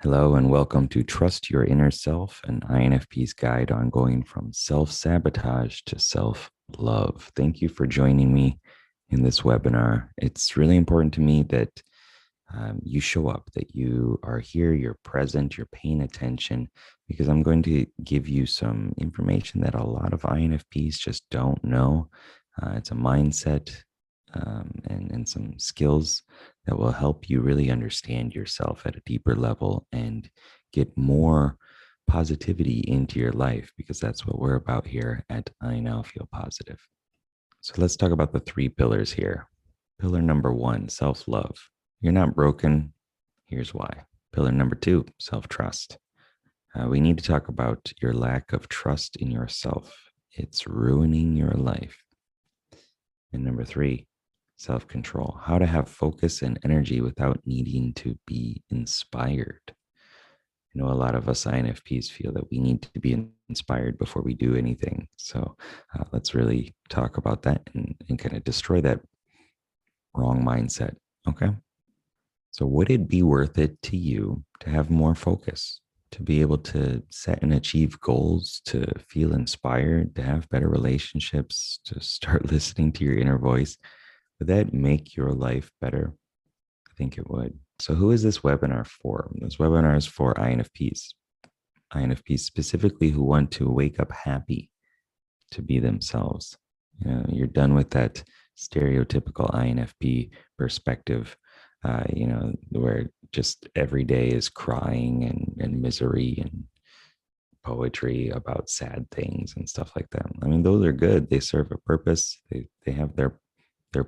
Hello and welcome to Trust Your Inner Self, an INFP's guide on going from self-sabotage to self-love. Thank you for joining me in this webinar. It's really important to me that you show up, that you are here, you're present, you're paying attention, because I'm going to give you some information that a lot of INFPs just don't know. It's a mindset and some skills that will help you really understand yourself at a deeper level and get more positivity into your life, because that's what we're about here at I Now Feel Positive. So let's talk about the three pillars here. Pillar number one, self-love. You're not broken. Here's why. Pillar number two, self-trust. We need to talk about your lack of trust in yourself. It's ruining your life. And number three, self-control. How to have focus and energy without needing to be inspired. You know, a lot of us INFPs feel that we need to be inspired before we do anything. So let's really talk about that and kind of destroy that wrong mindset. Okay. So would it be worth it to you to have more focus, to be able to set and achieve goals, to feel inspired, to have better relationships, to start listening to your inner voice? Would that make your life better? I think it would. So who is this webinar for? This webinar is for INFPs specifically who want to wake up happy, to be themselves. You know, you're done with that stereotypical INFP perspective, where just every day is crying and misery and poetry about sad things and stuff like that. I mean, those are good. They serve a purpose. They have their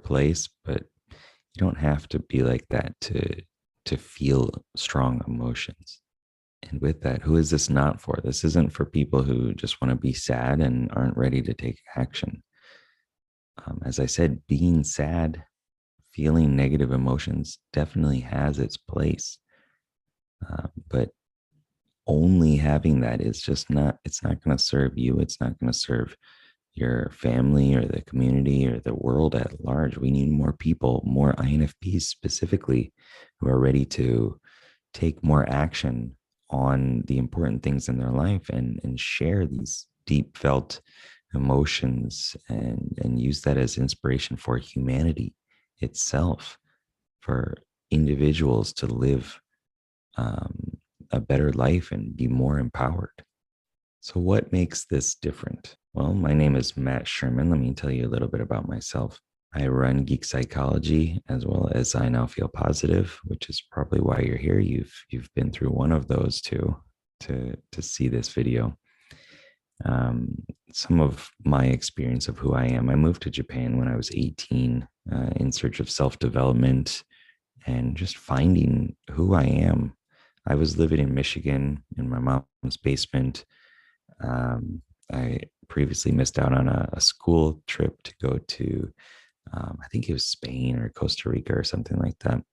place, but you don't have to be like that to feel strong emotions. And with that, who is this not for? This isn't for people who just want to be sad and aren't ready to take action. As I said, being sad, feeling negative emotions definitely has its place. But only having that is just it's not going to serve you. It's not going to serve your family or the community or the world at large. We need more people, more INFPs specifically, who are ready to take more action on the important things in their life and share these deep felt emotions and use that as inspiration for humanity itself, for individuals to live a better life and be more empowered. So what makes this different? Well, my name is Matt Sherman. Let me tell you a little bit about myself. I run Geek Psychology as well as I Now Feel Positive, which is probably why you're here. You've been through one of those two to see this video. Some of my experience of who I am. I moved to Japan when I was 18 in search of self-development and just finding who I am. I was living in Michigan in my mom's basement. I previously missed out on a school trip to go to, I think it was Spain or Costa Rica or something like that,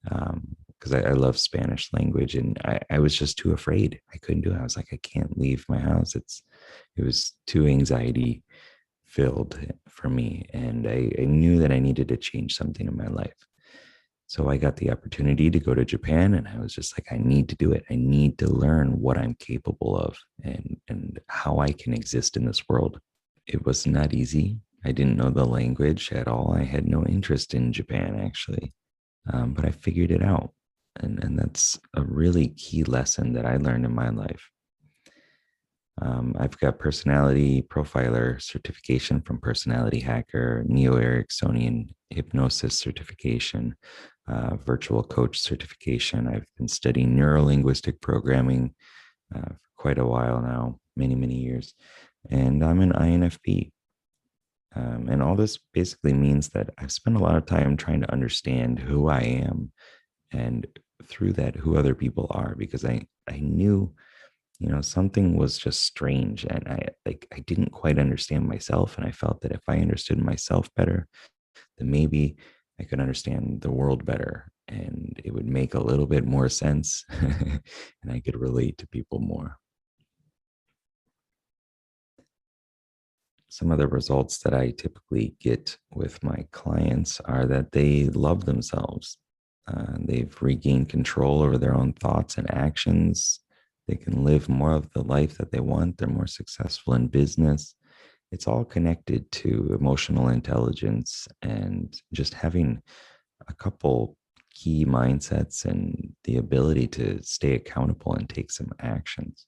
because I love Spanish language, and I was just too afraid. I couldn't do it. I was like, I can't leave my house. It was too anxiety filled for me, and I knew that I needed to change something in my life. So I got the opportunity to go to Japan, and I was just like, I need to do it. I need to learn what I'm capable of and how I can exist in this world. It was not easy. I didn't know the language at all. I had no interest in Japan, actually, but I figured it out. And that's a really key lesson that I learned in my life. I've got personality profiler certification from Personality Hacker, Neo-Ericksonian hypnosis certification, virtual coach certification. I've been studying neuro-linguistic programming for quite a while now, many, many years. And I'm an INFP. And all this basically means that I've spent a lot of time trying to understand who I am, and through that, who other people are, because I knew, something was just strange, and I didn't quite understand myself. And I felt that if I understood myself better, then maybe I could understand the world better, and it would make a little bit more sense and I could relate to people more. Some of the results that I typically get with my clients are that they love themselves. They've regained control over their own thoughts and actions. They can live more of the life that they want. They're more successful in business. It's all connected to emotional intelligence and just having a couple key mindsets and the ability to stay accountable and take some actions.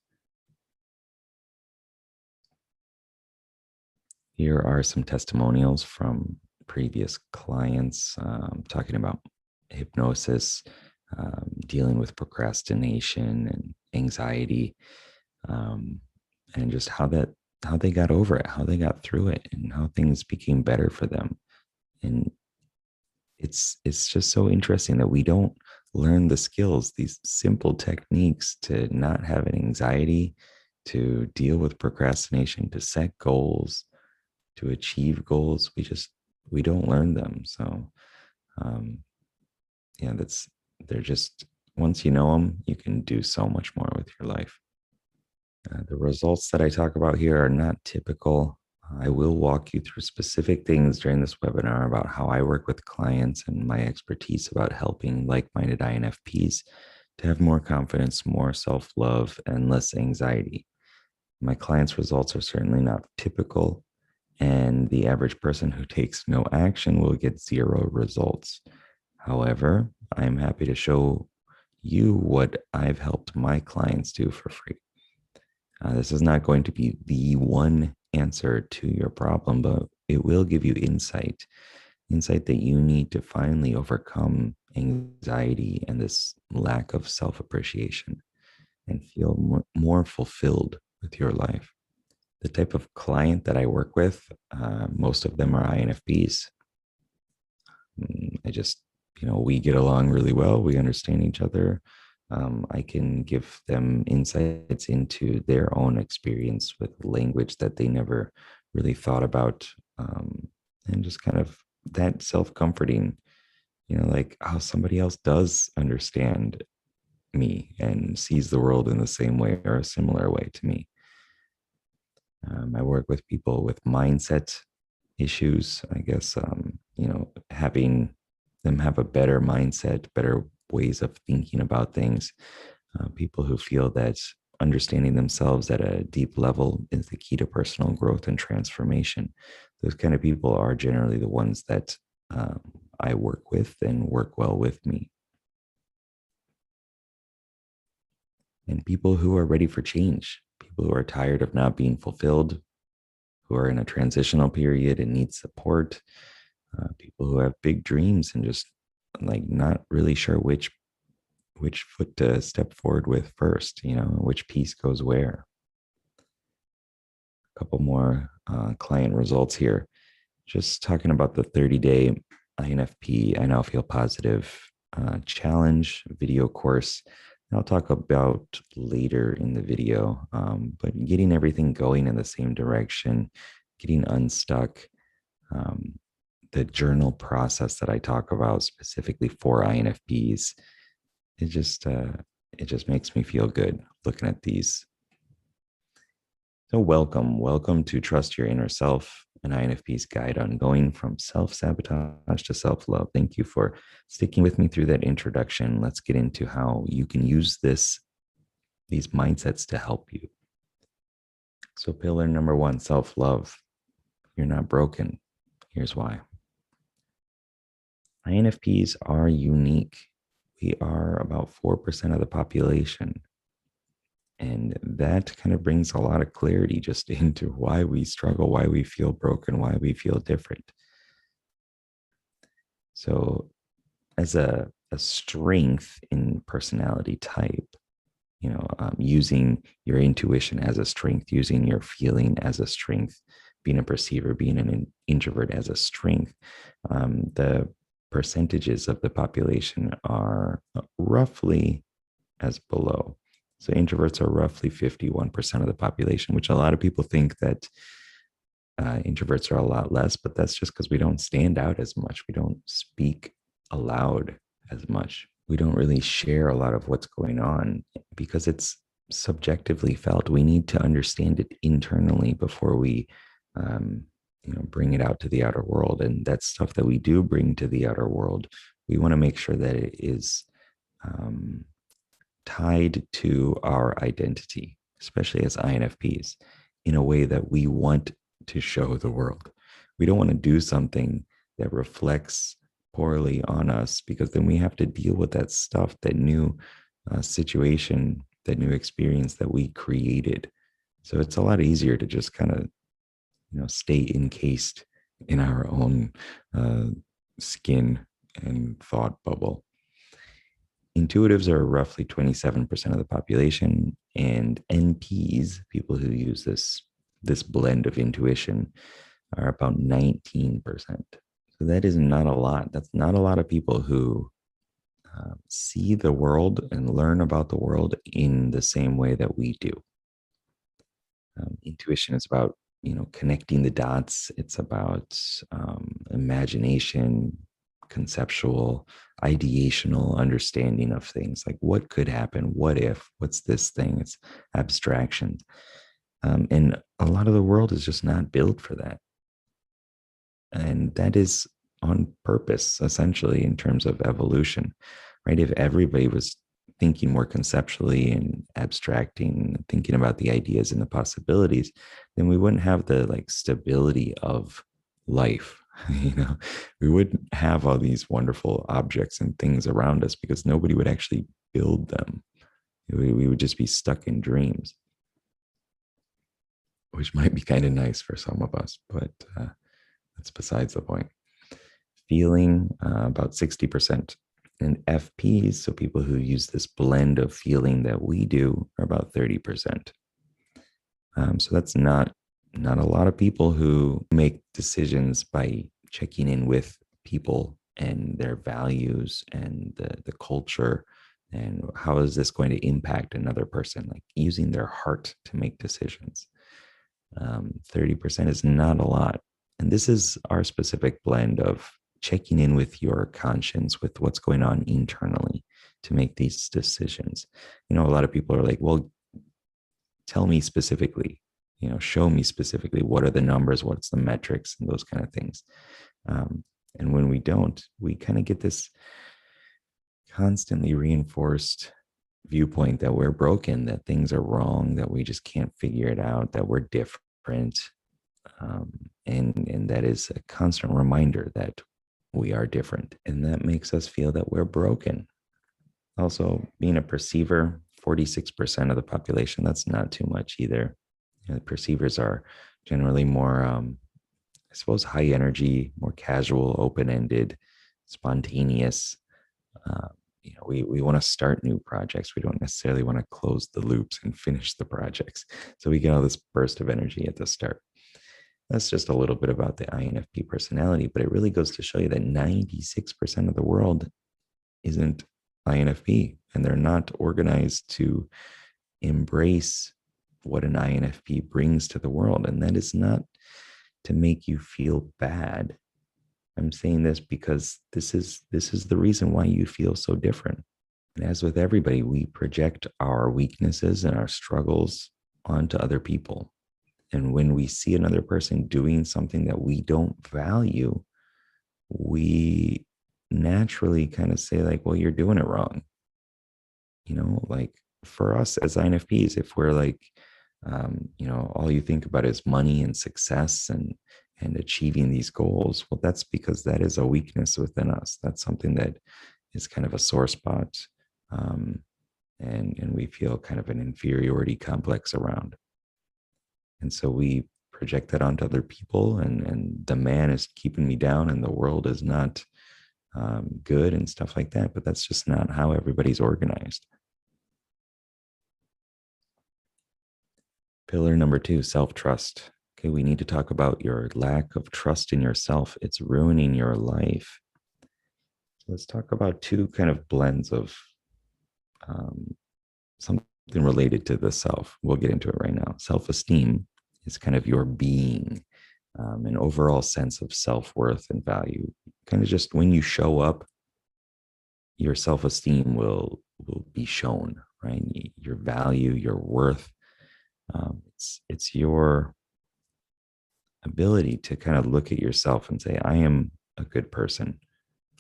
Here are some testimonials from previous clients talking about hypnosis, dealing with procrastination and anxiety, um, and just how they got over it, how they got through it, and how things became better for them. And it's just so interesting that we don't learn the skills, these simple techniques to not have an anxiety, to deal with procrastination, to set goals, to achieve goals. We don't learn them. So um, yeah, they're just, once you know them, you can do so much more with your life. The results that I talk about here are not typical. I will walk you through specific things during this webinar about how I work with clients and my expertise about helping like-minded INFPs to have more confidence, more self-love, and less anxiety. My clients' results are certainly not typical, and the average person who takes no action will get zero results. However, I'm happy to show you what I've helped my clients do for free. This is not going to be the one answer to your problem, but it will give you insight that you need to finally overcome anxiety and this lack of self appreciation and feel more fulfilled with your life. The type of client that I work with, most of them are INFPs. I just, we get along really well. We understand each other. I can give them insights into their own experience with language that they never really thought about. And just kind of that self comforting, like how somebody else does understand me and sees the world in the same way or a similar way to me. I work with people with mindset issues, I guess, having them have a better mindset, better ways of thinking about things. People who feel that understanding themselves at a deep level is the key to personal growth and transformation. Those kind of people are generally the ones that I work with and work well with me. And people who are ready for change, people who are tired of not being fulfilled, who are in a transitional period and need support, people who have big dreams and just like not really sure which foot to step forward with first, which piece goes where. A couple more client results here. Just talking about the 30-day INFP, I Now Feel Positive challenge video course. I'll talk about later in the video, but getting everything going in the same direction, getting unstuck, the journal process that I talk about specifically for INFPs, it just makes me feel good looking at these. So welcome to Trust Your Inner Self, an INFP's guide on going from self-sabotage to self-love. Thank you for sticking with me through that introduction. Let's get into how you can use these mindsets to help you. So pillar number 1, self-love. You're not broken. Here's why. INFPs are unique. We are about 4% of the population. And that kind of brings a lot of clarity just into why we struggle, why we feel broken, why we feel different. So as a strength in personality type, using your intuition as a strength, using your feeling as a strength, being a perceiver, being an introvert as a strength, the percentages of the population are roughly as below. So introverts are roughly 51% of the population, which a lot of people think that introverts are a lot less, but that's just because we don't stand out as much. We don't speak aloud as much. We don't really share a lot of what's going on because it's subjectively felt. We need to understand it internally before we bring it out to the outer world. And that's stuff that we do bring to the outer world we want to make sure that it is um, tied to our identity, especially as INFPs, in a way that we want to show the world. We don't want to do something that reflects poorly on us, because then we have to deal with that stuff, that new situation, that new experience that we created. So it's a lot easier to just kind of, stay encased in our own uh, skin and thought bubble. Intuitives are roughly 27% of the population, and NPs, people who use this blend of intuition, are about 19%. So that is not a lot. That's not a lot of people who see the world and learn about the world in the same way that we do. Intuition is about, connecting the dots. It's about imagination, conceptual, ideational understanding of things, like what could happen, what if, what's this thing. It's abstraction. And a lot of the world is just not built for that. And that is on purpose, essentially, in terms of evolution, right? If everybody was thinking more conceptually and abstracting, thinking about the ideas and the possibilities, then we wouldn't have the stability of life. We wouldn't have all these wonderful objects and things around us, because nobody would actually build them. We would just be stuck in dreams, which might be kind of nice for some of us, but that's besides the point. Feeling, about 60%. And FPs, so people who use this blend of feeling that we do, are about 30%. So that's not a lot of people who make decisions by checking in with people and their values and the culture, and how is this going to impact another person, like using their heart to make decisions. 30% is not a lot. And this is our specific blend of checking in with your conscience, with what's going on internally to make these decisions. A lot of people are like, well, tell me specifically, show me specifically, what are the numbers, what's the metrics, and those kind of things. And when we don't, we kind of get this constantly reinforced viewpoint that we're broken, that things are wrong, that we just can't figure it out, that we're different. And that is a constant reminder that we are different, and that makes us feel that we're broken. Also, being a perceiver, 46% of the population, that's not too much either. The perceivers are generally more, I suppose, high energy, more casual, open-ended, spontaneous. We want to start new projects. We don't necessarily want to close the loops and finish the projects. So we get all this burst of energy at the start. That's just a little bit about the INFP personality, but it really goes to show you that 96% of the world isn't INFP, and they're not organized to embrace what an INFP brings to the world. And that is not to make you feel bad. I'm saying this because this is the reason why you feel so different. And as with everybody, we project our weaknesses and our struggles onto other people. And when we see another person doing something that we don't value, we naturally kind of say, like, well, you're doing it wrong. Like for us as INFPs, if we're like, all you think about is money and success and achieving these goals, well, that's because that is a weakness within us. That's something that is kind of a sore spot. And we feel kind of an inferiority complex around. And so we project that onto other people, and the man is keeping me down and the world is not good and stuff like that. But that's just not how everybody's organized. Pillar number 2, self-trust. Okay, we need to talk about your lack of trust in yourself. It's ruining your life. So let's talk about two kind of blends of something related to the self. We'll get into it right now. Self-esteem is kind of your being, an overall sense of self-worth and value. Kind of just when you show up, your self-esteem will be shown, right? Your value, your worth. It's your ability to kind of look at yourself and say, I am a good person.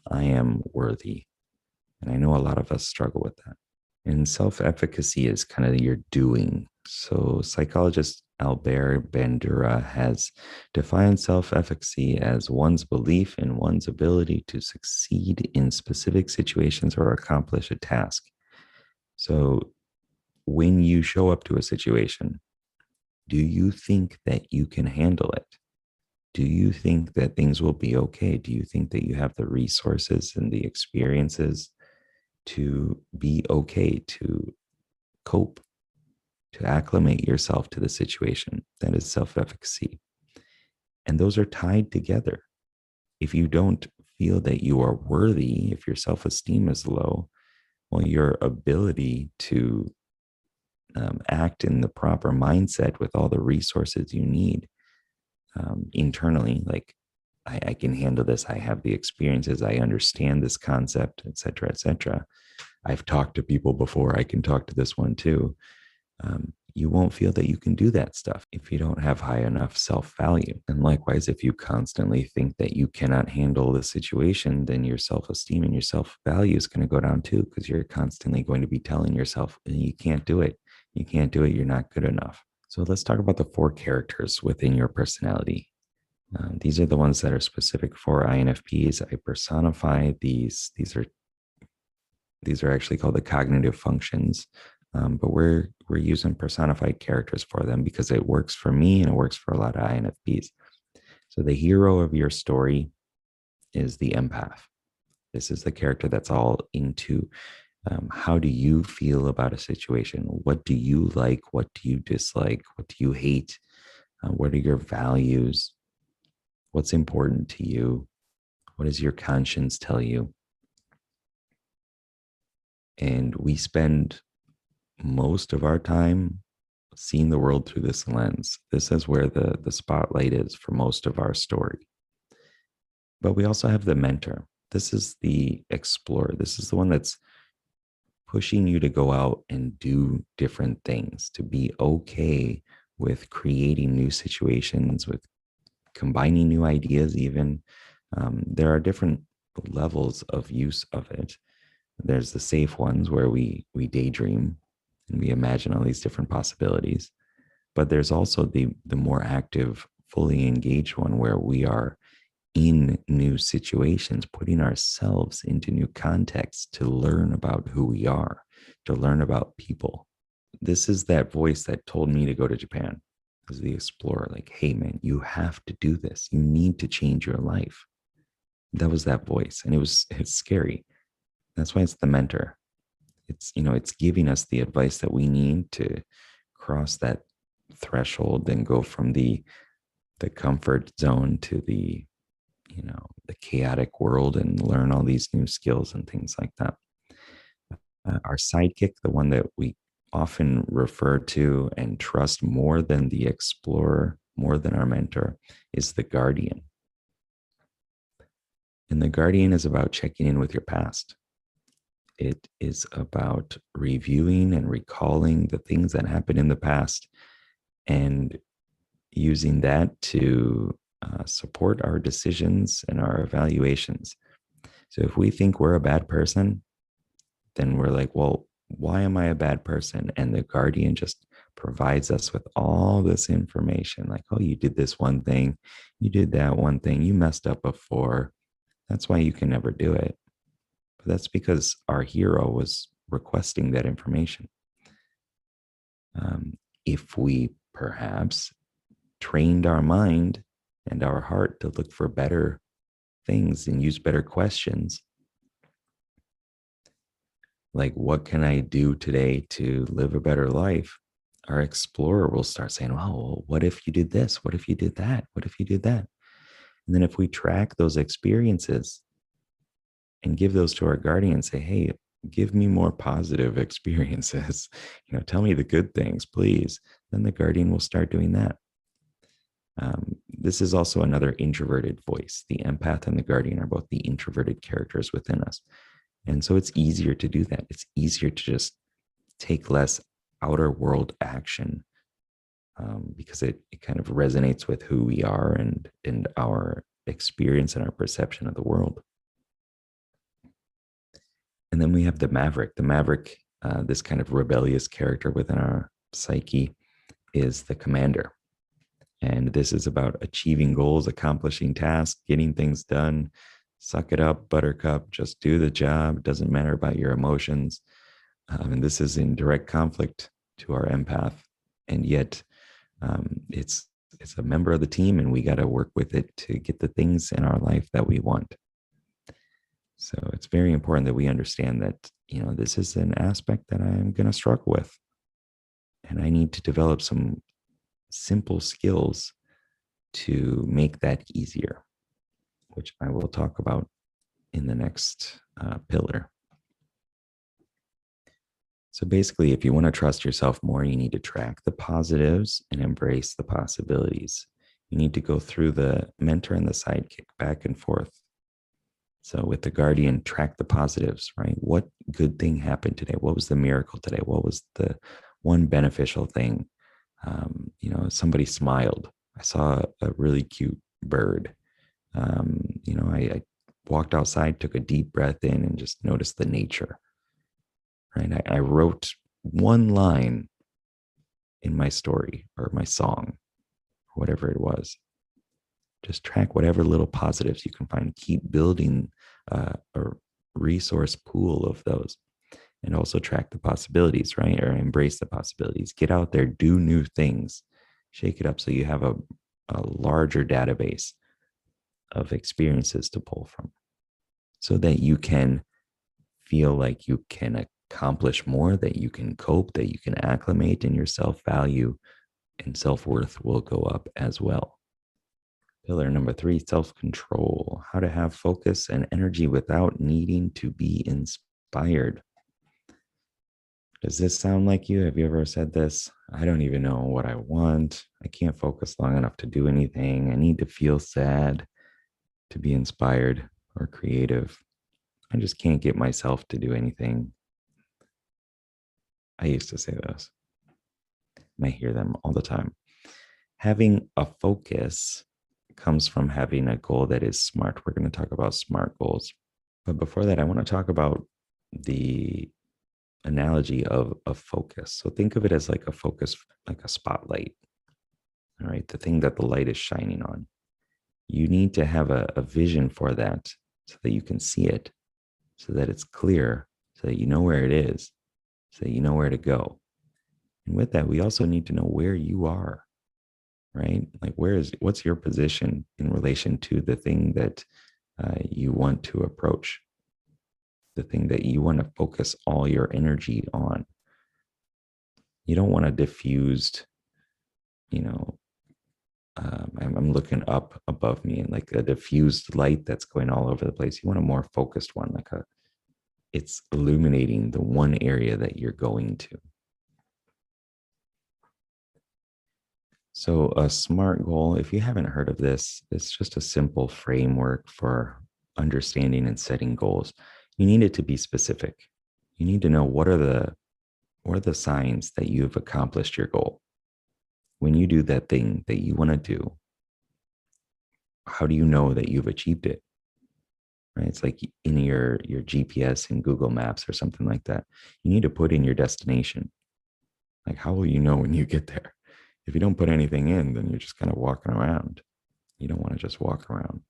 I am worthy. And I know a lot of us struggle with that. And self-efficacy is kind of your doing. So psychologist Albert Bandura has defined self-efficacy as one's belief in one's ability to succeed in specific situations or accomplish a task. So when you show up to a situation, do you think that you can handle it? Do you think that things will be okay? Do you think that you have the resources and the experiences to be okay, to cope, to acclimate yourself to the situation? That is self-efficacy. And those are tied together. If you don't feel that you are worthy, if your self-esteem is low, well, your ability to act in the proper mindset with all the resources you need internally, like I can handle this, I have the experiences, I understand this concept, etc., etc. I've talked to people before, I can talk to this one too. You won't feel that you can do that stuff if you don't have high enough self-value. And likewise, if you constantly think that you cannot handle the situation, then your self-esteem and your self-value is going to go down too, because you're constantly going to be telling yourself, you can't do it. You can't do it. You're not good enough. So let's talk about the 4 characters within your personality. These are the ones that are specific for INFPs. I personify these. These are actually called the cognitive functions, but we're using personified characters for them because it works for me and it works for a lot of INFPs. So the hero of your story is the empath. This is the character that's all into how do you feel about a situation? What do you like? What do you dislike? What do you hate? What are your values? What's important to you? What does your conscience tell you? And we spend most of our time seeing the world through this lens. This is where the spotlight is for most of our story. But we also have the mentor. This is the explorer. This is the one that's pushing you to go out and do different things, to be okay with creating new situations, with combining new ideas even. There are different levels of use of it. There's the safe ones where we daydream and we imagine all these different possibilities. But there's also the more active, fully engaged one where we are in new situations, putting ourselves into new contexts to learn about who we are, to learn about people. This is that voice that told me to go to Japan as the explorer, like, hey man, you have to do this. You need to change your life. That was that voice. And it's scary. That's why it's the mentor. It's giving us the advice that we need to cross that threshold and go from the comfort zone to the chaotic world and learn all these new skills and things like that. Our sidekick, the one that we often refer to and trust more than the explorer, more than our mentor, is the guardian. And the guardian is about checking in with your past. It is about reviewing and recalling the things that happened in the past and using that to support our decisions and our evaluations. So if we think we're a bad person, then we're like, well, why am I a bad person? And the guardian just provides us with all this information like, oh, you did this one thing, you did that one thing, you messed up before. That's why you can never do it. But that's because our hero was requesting that information. If we perhaps trained our mind and our heart to look for better things and use better questions, like, what can I do today to live a better life? Our explorer will start saying, oh, well, what if you did this? What if you did that? What if you did that? And then if we track those experiences and give those to our guardian and say, hey, give me more positive experiences, tell me the good things, please. Then the guardian will start doing that. This is also another introverted voice. The empath and the guardian are both the introverted characters within us. And so it's easier to do that. It's easier to just take less outer world action because it kind of resonates with who we are and our experience and our perception of the world. And then we have the maverick. The maverick, this kind of rebellious character within our psyche, is the commander. And this is about achieving goals, accomplishing tasks, getting things done. Suck it up, buttercup. Just do the job. It doesn't matter about your emotions. And this is in direct conflict to our empath. And yet, it's a member of the team, and we got to work with it to get the things in our life that we want. So it's very important that we understand that, this is an aspect that I'm going to struggle with. And I need to develop some simple skills to make that easier, which I will talk about in the next pillar. So basically, if you want to trust yourself more, you need to track the positives and embrace the possibilities. You need to go through the mentor and the sidekick back and forth. So with the guardian, track the positives, right? What good thing happened today? What was the miracle today? What was the one beneficial thing? Somebody smiled. I saw a really cute bird. I walked outside, took a deep breath in, and just noticed the nature, right? I wrote one line in my story or my song, whatever it was. Just track whatever little positives you can find. Keep building a resource pool of those, and also track the possibilities, right? Or embrace the possibilities. Get out there, do new things, shake it up so you have a larger database of experiences to pull from, so that you can feel like you can accomplish more, that you can cope, that you can acclimate, and your self-value and self-worth will go up as well. Pillar number 3, self-control. How to have focus and energy without needing to be inspired. Does this sound like you? Have you ever said this? I don't even know what I want. I can't focus long enough to do anything. I need to feel sad to be inspired or creative. I just can't get myself to do anything. I used to say those, and I hear them all the time. Having a focus comes from having a goal that is smart. We're going to talk about SMART goals. But before that, I want to talk about the analogy of focus. So think of it as like a focus, like a spotlight, all right? The thing that the light is shining on. You need to have a vision for that so that you can see it, so that it's clear, so that you know where it is, so that you know where to go. And with that, we also need to know where you are, right? Like what's your position in relation to the thing that you want to approach, the thing that you want to focus all your energy on. You don't want a diffused, I'm looking up above me and like a diffused light that's going all over the place. You want a more focused one, it's illuminating the one area that you're going to. So a SMART goal, if you haven't heard of this, it's just a simple framework for understanding and setting goals. You need it to be specific. You need to know what are the signs that you've accomplished your goal. When you do that thing that you want to do, how do you know that you've achieved it? Right? It's like in your GPS in Google Maps or something like that. You need to put in your destination. Like, how will you know when you get there? If you don't put anything in, then you're just kind of walking around. You don't want to just walk around.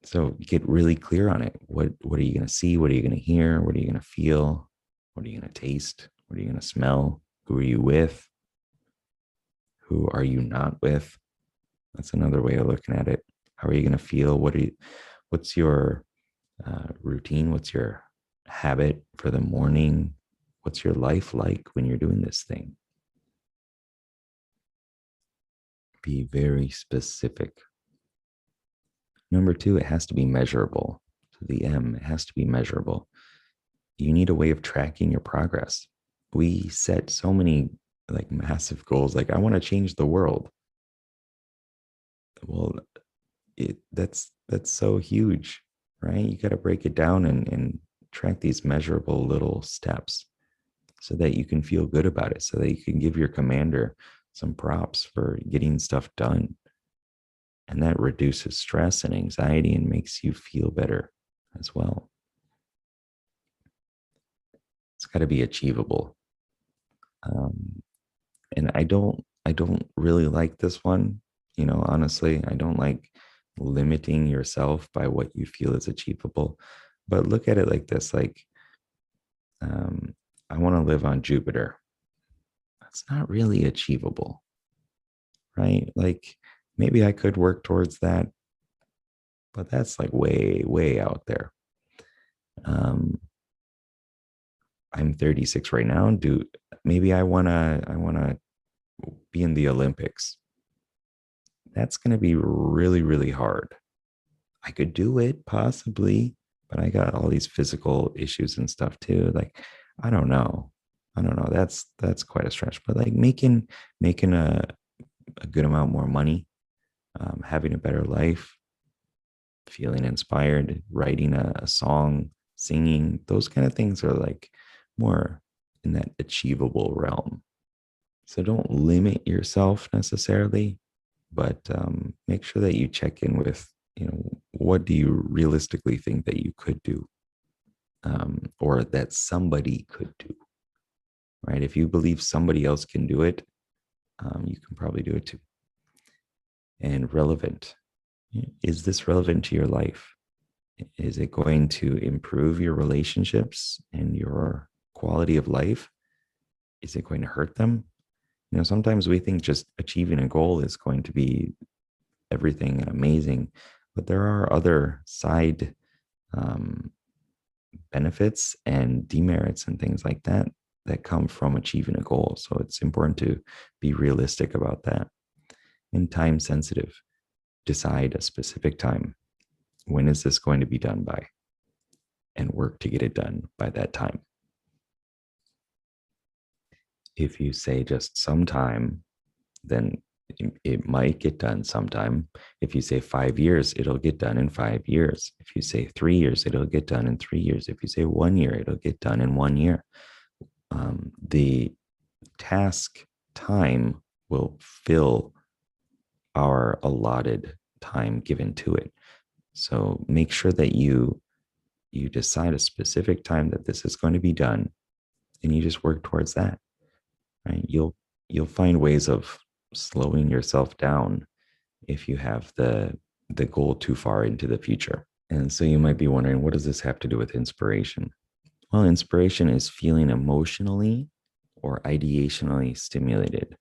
So get really clear on it. What are you going to see? What are you going to hear? What are you going to feel? What are you going to taste? What are you going to smell? Who are you with? Who are you not with? That's another way of looking at it. How are you going to feel? What's your routine? What's your habit for the morning? What's your life like when you're doing this thing? Be very specific. Number 2, it has to be measurable. So the M, it has to be measurable. You need a way of tracking your progress. We set so many like massive goals, like I want to change the world. Well, that's so huge, right? You got to break it down and track these measurable little steps so that you can feel good about it, so that you can give your commander some props for getting stuff done. And that reduces stress and anxiety and makes you feel better as well. It's got to be achievable. And I don't really like this one. Honestly, I don't like limiting yourself by what you feel is achievable. But look at it like this: like, um, I want to live on Jupiter. That's not really achievable, right? Like, maybe I could work towards that, but that's like way, way out there. Um, I'm 36 right now. Maybe I wanna be in the Olympics. That's gonna be really, really hard. I could do it possibly, but I got all these physical issues and stuff too. Like, I don't know. I don't know. That's quite a stretch. But like making a good amount more money, having a better life, feeling inspired, writing a song, singing, those kind of things are like more in that achievable realm. So don't limit yourself necessarily, but make sure that you check in with, what do you realistically think that you could do, or that somebody could do, right? If you believe somebody else can do it, you can probably do it too. And relevant. Is this relevant to your life? Is it going to improve your relationships and your quality of life? Is it going to hurt them? Sometimes we think just achieving a goal is going to be everything and amazing, but there are other side um, benefits and demerits and things like that that come from achieving a goal. So it's important to be realistic about that and time sensitive. Decide a specific time. When is this going to be done by? And work to get it done by that time. If you say just sometime, then it might get done sometime. If you say 5 years, it'll get done in 5 years. If you say 3 years, it'll get done in 3 years. If you say 1 year, it'll get done in 1 year. The task time will fill our allotted time given to it. So make sure that you decide a specific time that this is going to be done, and you just work towards that. Right? You'll find ways of slowing yourself down if you have the goal too far into the future. And so you might be wondering, what does this have to do with inspiration? Well, inspiration is feeling emotionally or ideationally stimulated,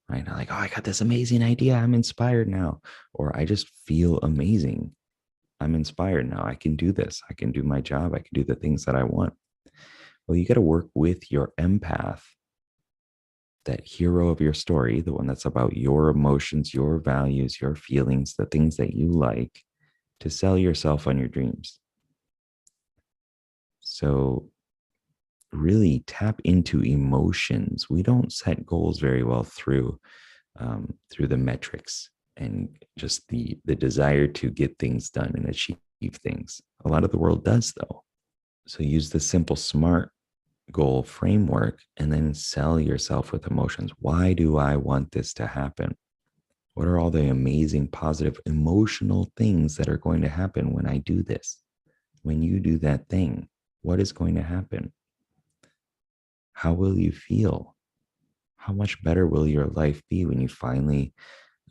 right? Like, oh, I got this amazing idea. I'm inspired now. Or I just feel amazing. I'm inspired now. I can do this. I can do my job. I can do the things that I want. Well, you got to work with your empath, that hero of your story, the one that's about your emotions, your values, your feelings, the things that you like, to sell yourself on your dreams. So really tap into emotions. We don't set goals very well through the metrics and just the desire to get things done and achieve things. A lot of the world does, though. So use the simple SMART goal framework and then sell yourself with emotions. Why do I want this to happen? What are all the amazing, positive, emotional things that are going to happen when I do this? When you do that thing, what is going to happen? How will you feel? How much better will your life be when you finally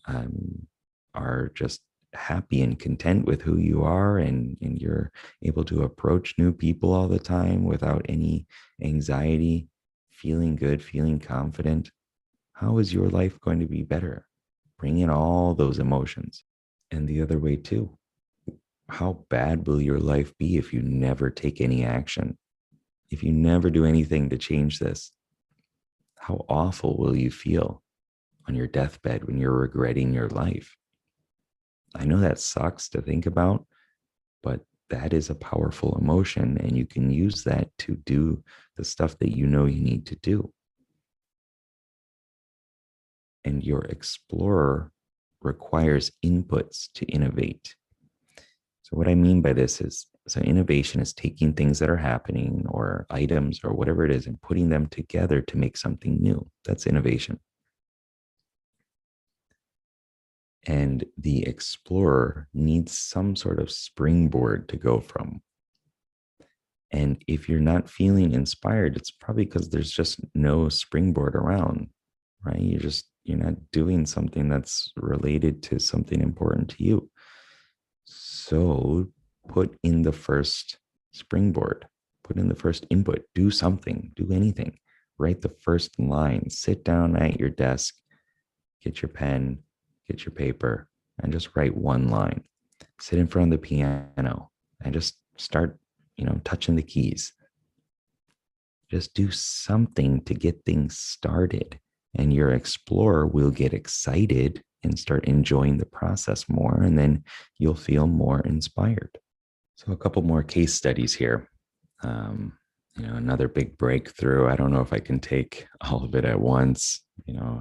um, are just happy and content with who you are, and you're able to approach new people all the time without any anxiety, feeling good, feeling confident? How is your life going to be better? Bring in all those emotions. And the other way too. How bad will your life be if you never take any action? If you never do anything to change this, how awful will you feel on your deathbed when you're regretting your life? I know that sucks to think about, but that is a powerful emotion, and you can use that to do the stuff that you know you need to do. And your explorer requires inputs to innovate. So, what I mean by this is, so innovation is taking things that are happening or items or whatever it is and putting them together to make something new. That's innovation. And the explorer needs some sort of springboard to go from. And if you're not feeling inspired, it's probably because there's just no springboard around, right? You're not doing something that's related to something important to you. So put in the first springboard, put in the first input, do something, do anything. Write the first line, sit down at your desk, get your pen, get your paper, and just write one line. Sit in front of the piano and just start, touching the keys. Just do something to get things started, and your explorer will get excited and start enjoying the process more, and then you'll feel more inspired. So, a couple more case studies here. Another big breakthrough. I don't know if I can take all of it at once.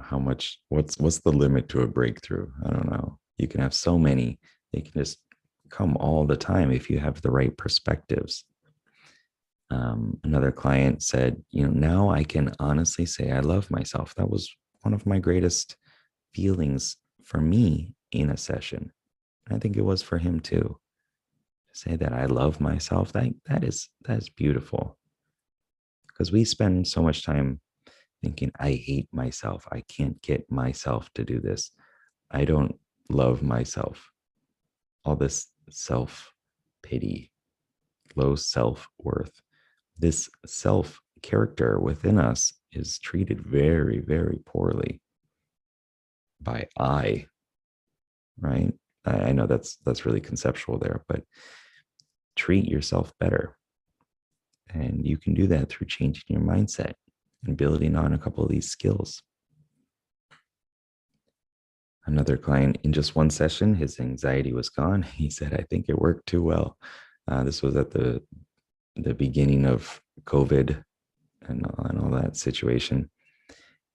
How much? What's the limit to a breakthrough? I don't know. You can have so many. They can just come all the time if you have the right perspectives. Another client said, now I can honestly say I love myself. That was one of my greatest feelings for me in a session. I think it was for him too. To say that I love myself, that is beautiful. Because we spend so much time thinking, I hate myself. I can't get myself to do this. I don't love myself. All this self pity, low self worth. This self character within us is treated very, very poorly by I, right? I know that's really conceptual there, but treat yourself better. And you can do that through changing your mindset and building on a couple of these skills. Another client, in just one session, his anxiety was gone. He said, I think it worked too well. This was at the beginning of COVID and all that situation.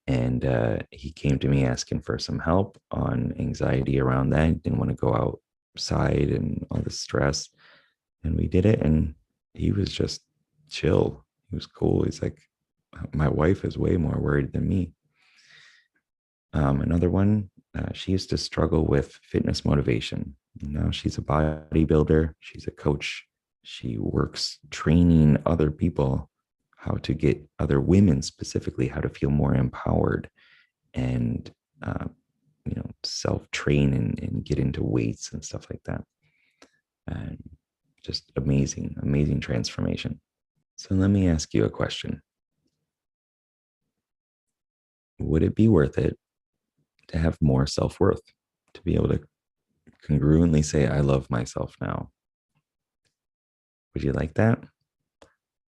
And he came to me asking for some help on anxiety around that. He didn't want to go outside and all the stress. And we did it. And he was just chill. He was cool. He's like, my wife is way more worried than me. Another one, she used to struggle with fitness motivation. Now she's a bodybuilder. She's a coach. She works training other people how to get other women specifically how to feel more empowered and self-train and get into weights and stuff like that. And just amazing transformation. So let me ask you a question. Would it be worth it to have more self-worth, to be able to congruently say, I love myself now? Would you like that?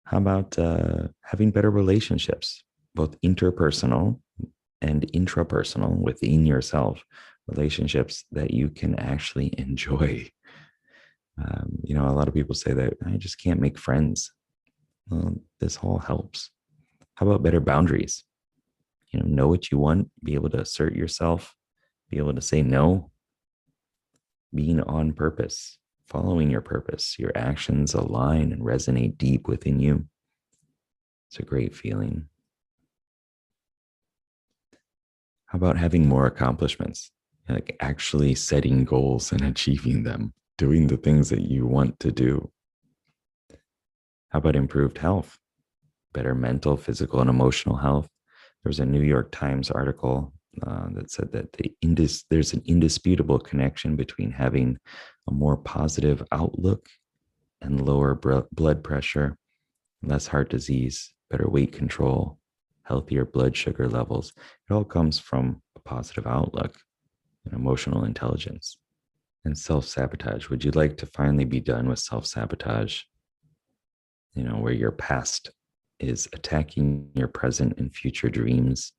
How about having better relationships, both interpersonal and intrapersonal within yourself, relationships that you can actually enjoy? A lot of people say that I just can't make friends. Well, this all helps. How about better boundaries? Know what you want, be able to assert yourself, be able to say no, being on purpose, following your purpose. Your actions align and resonate deep within you. It's a great feeling. How about having more accomplishments? Like actually setting goals and achieving them, doing the things that you want to do. How about improved health? Better mental, physical, and emotional health. There was a New York Times article that said that there's an indisputable connection between having a more positive outlook and lower blood pressure, less heart disease, better weight control, healthier blood sugar levels. It all comes from a positive outlook and emotional intelligence. And self-sabotage. Would you like to finally be done with self-sabotage? Where your past is attacking your present and future dreams.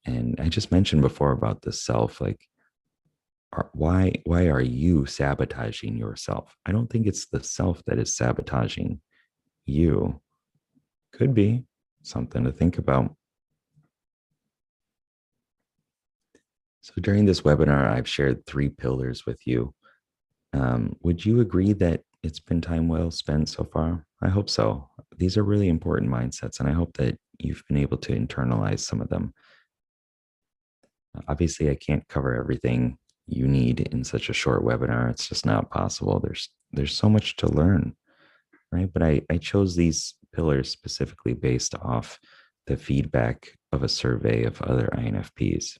And I just mentioned before about the self, like, why are you sabotaging yourself? I don't think it's the self that is sabotaging you. Could be something to think about. So during this webinar, I've shared 3 pillars with you. Would you agree that it's been time well spent so far? I hope so. These are really important mindsets, and I hope that you've been able to internalize some of them. Obviously, I can't cover everything you need in such a short webinar. It's just not possible. There's so much to learn. right? But I chose these pillars specifically based off the feedback of a survey of other INFPs.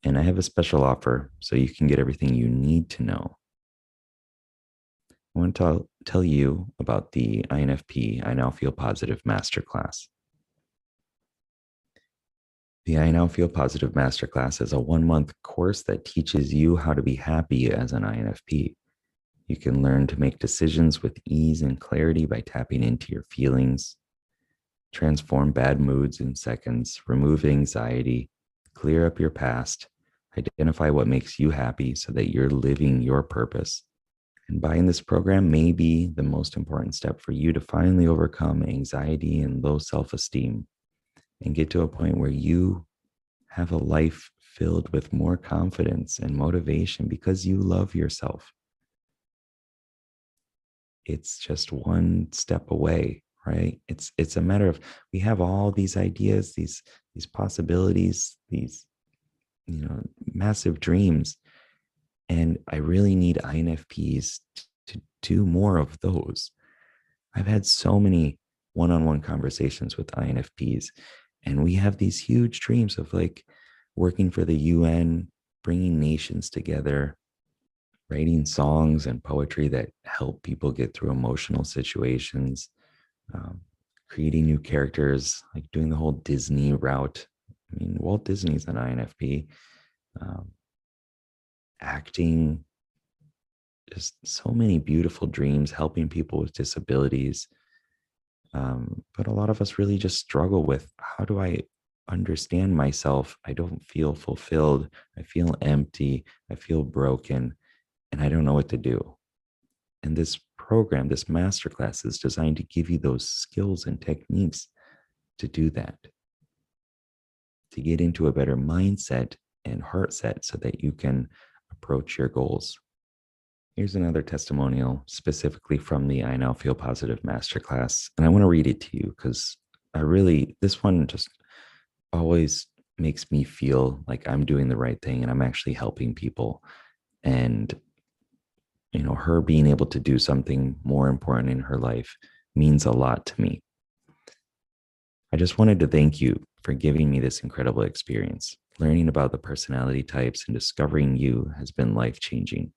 And I have a special offer so you can get everything you need to know. I want to tell you about the INFP I Now Feel Positive Masterclass. The I Now Feel Positive Masterclass is a 1 month course that teaches you how to be happy as an INFP. You can learn to make decisions with ease and clarity by tapping into your feelings, transform bad moods in seconds, remove anxiety, clear up your past, identify what makes you happy so that you're living your purpose. And buying this program may be the most important step for you to finally overcome anxiety and low self esteem and get to a point where you have a life filled with more confidence and motivation because you love yourself. It's just one step away, right? It's a matter of, we have all these ideas, these possibilities, these, massive dreams, and I really need INFPs to do more of those. I've had so many one-on-one conversations with INFPs, and we have these huge dreams of like working for the UN, bringing nations together, writing songs and poetry that help people get through emotional situations, um, creating new characters, like doing the whole Disney route. I mean, Walt Disney's an INFP, um, acting, just so many beautiful dreams, helping people with disabilities. But a lot of us really just struggle with, how do I understand myself? I don't feel fulfilled. I feel empty. I feel broken, and I don't know what to do. And this program, this masterclass, is designed to give you those skills and techniques to do that, to get into a better mindset and heart set so that you can approach your goals. Here's another testimonial specifically from the I Now Feel Positive Masterclass. And I want to read it to you because this one just always makes me feel like I'm doing the right thing and I'm actually helping people. And, her being able to do something more important in her life means a lot to me. I just wanted to thank you for giving me this incredible experience. Learning about the personality types and discovering you has been life-changing.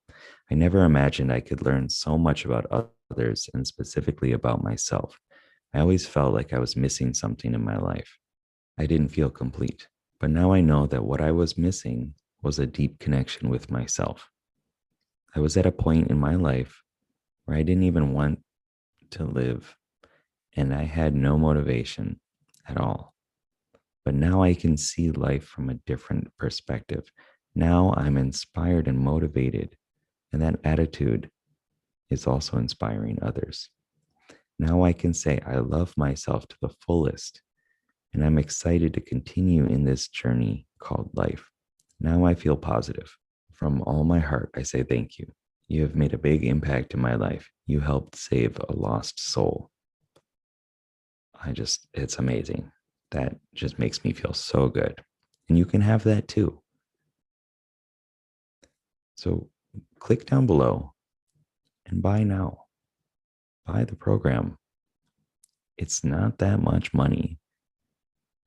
I never imagined I could learn so much about others and specifically about myself. I always felt like I was missing something in my life. I didn't feel complete, but now I know that what I was missing was a deep connection with myself. I was at a point in my life where I didn't even want to live, and I had no motivation at all. But now I can see life from a different perspective. Now I'm inspired and motivated, and that attitude is also inspiring others. Now I can say I love myself to the fullest, and I'm excited to continue in this journey called life. Now I feel positive. From all my heart, I say thank you. You have made a big impact in my life. You helped save a lost soul. It's amazing. That just makes me feel so good. And you can have that too. So click down below and buy now. Buy the program. It's not that much money.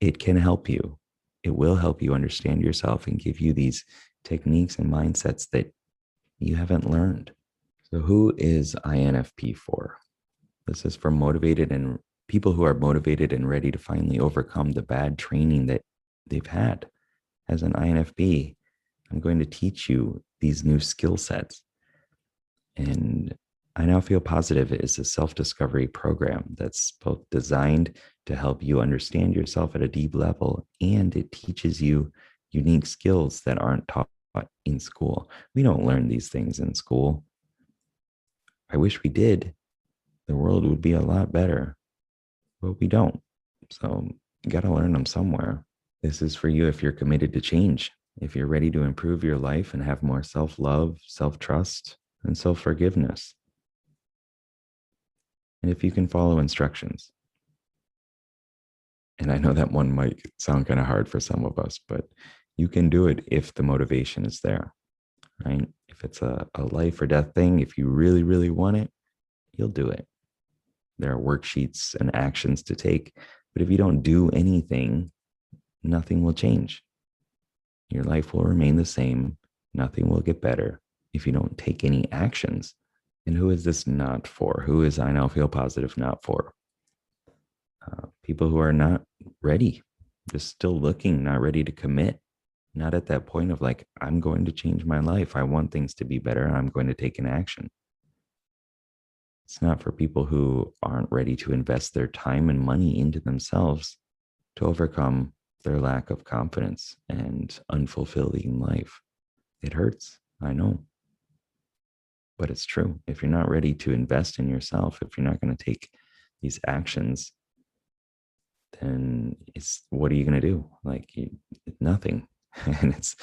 It can help you. It will help you understand yourself and give you these techniques and mindsets that you haven't learned. So who is INFP for? This is for motivated and people who are motivated and ready to finally overcome the bad training that they've had. As an INFP, I'm going to teach you these new skill sets. And I Now Feel Positive is a self-discovery program that's both designed to help you understand yourself at a deep level, and it teaches you unique skills that aren't taught in school. We don't learn these things in school. I wish we did. The world would be a lot better, but we don't. So you got to learn them somewhere. This is for you if you're committed to change, if you're ready to improve your life and have more self-love, self-trust, and self-forgiveness. And if you can follow instructions. And I know that one might sound kind of hard for some of us, but you can do it if the motivation is there, right? If it's a life or death thing, if you really, really want it, you'll do it. there are worksheets and actions to take. But if you don't do anything, nothing will change. Your life will remain the same. Nothing will get better if you don't take any actions. And who is this not for? Who is I Now Feel Positive not for? People who are not ready, just still looking, not ready to commit, not at that point of like, I'm going to change my life. I want things to be better. I'm going to take an action. It's not for people who aren't ready to invest their time and money into themselves to overcome their lack of confidence and unfulfilling life. It hurts, I know, but it's true. If you're not ready to invest in yourself, if you're not going to take these actions, then it's what are you going to do? Like nothing, and it's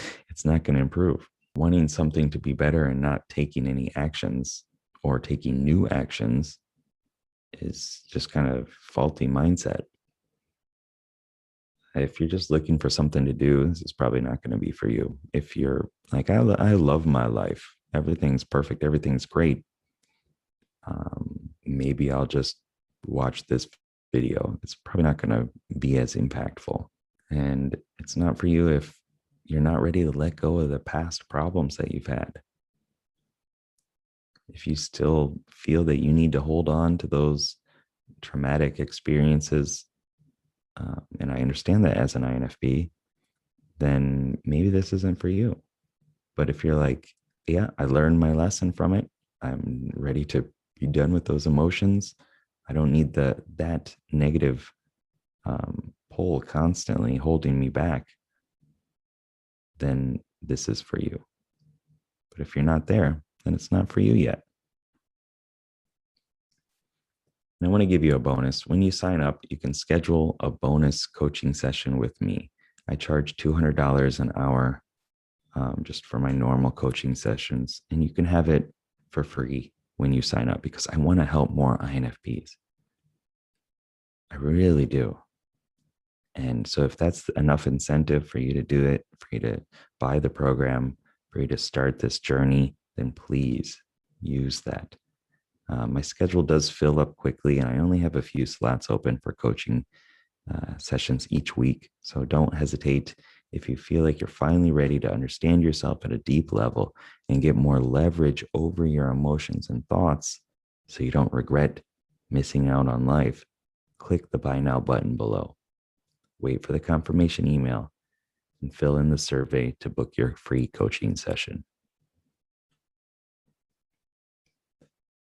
not going to improve. Wanting something to be better and not taking any actions or taking new actions is just kind of faulty mindset. If you're just looking for something to do, this is probably not going to be for you. If you're like, I love my life, everything's perfect, everything's great. Maybe I'll just watch this video. It's probably not going to be as impactful. And it's not for you if you're not ready to let go of the past problems that you've had. If you still feel that you need to hold on to those traumatic experiences, and I understand that as an INFP, then maybe this isn't for you. But if you're like, yeah, I learned my lesson from it, I'm ready to be done with those emotions. I don't need that negative pull constantly holding me back. Then this is for you. But if you're not there, then it's not for you yet. And I want to give you a bonus. When you sign up, you can schedule a bonus coaching session with me. I charge $200 an hour just for my normal coaching sessions, and you can have it for free when you sign up because I want to help more INFPs. I really do. And so if that's enough incentive for you to do it, for you to buy the program, for you to start this journey, then please use that. My schedule does fill up quickly, and I only have a few slots open for coaching sessions each week. So don't hesitate if you feel like you're finally ready to understand yourself at a deep level and get more leverage over your emotions and thoughts so you don't regret missing out on life. Click the Buy Now button below. Wait for the confirmation email and fill in the survey to book your free coaching session.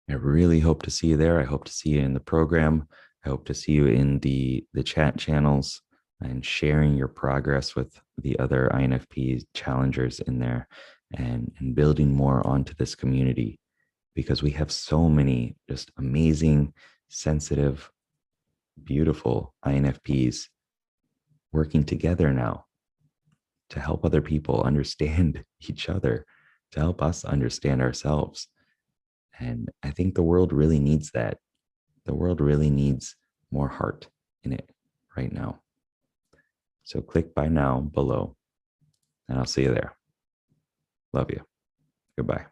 I really hope to see you there. I hope to see you in the program. I hope to see you in the chat channels and sharing your progress with the other INFP challengers in there and building more onto this community because we have so many just amazing, sensitive, beautiful INFPs working together now to help other people understand each other, to help us understand ourselves. And I think the world really needs that. The world really needs more heart in it right now. So click Buy Now below, and I'll see you there. Love you. Goodbye.